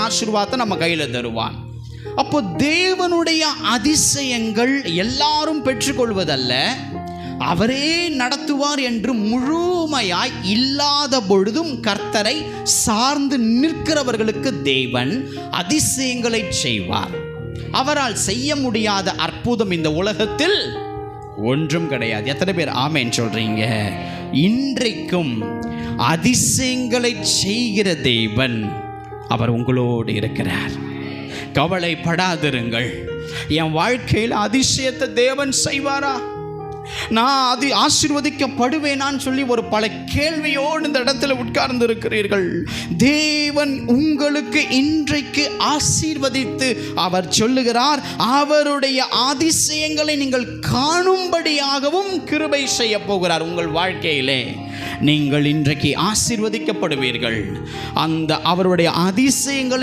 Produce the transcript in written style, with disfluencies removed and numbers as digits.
ஆசீர்வாதத்தை நம்ம கையில் தருவான். அப்போ தேவனுடைய அதிசயங்கள் எல்லாரும் பெற்றுக்கொள்வதல்ல, அவரே நடத்துவார் என்று முழுமையாய் இல்லாத பொழுதும் கர்த்தரை சார்ந்து நிற்கிறவர்களுக்கு தேவன் அதிசயங்களை செய்வார். அவரால் செய்ய முடியாத அற்புதம் இந்த உலகத்தில் ஒன்றும் கிடையாது. எத்தனை பேர் ஆமென் சொல்றீங்க? இன்றைக்கும் அதிசயங்களை செய்கிற தேவன் அவர் உங்களோடு இருக்கிறார். கவலைப்படாதிருங்கள். என் வாழ்க்கையில் அதிசயத்தை தேவன் செய்வாரா, நான் ஆசீர்வதிக்கப்படுவேனான்னு சொல்லி ஒரு பல கேள்வியோடு இந்த இடத்துல உட்கார்ந்து இருக்கிறீர்கள். தேவன் உங்களுக்கு இன்றைக்கு ஆசீர்வதித்து அவர் சொல்லுகிறார், அவருடைய அதிசயங்களை நீங்கள் காணும்படியாகவும் கிருபை செய்ய போகிறார். உங்கள் வாழ்க்கையிலே நீங்கள் இன்றைக்கு ஆசீர்வதிக்கப்படுவீர்கள். அந்த அவருடைய அதிசயங்களை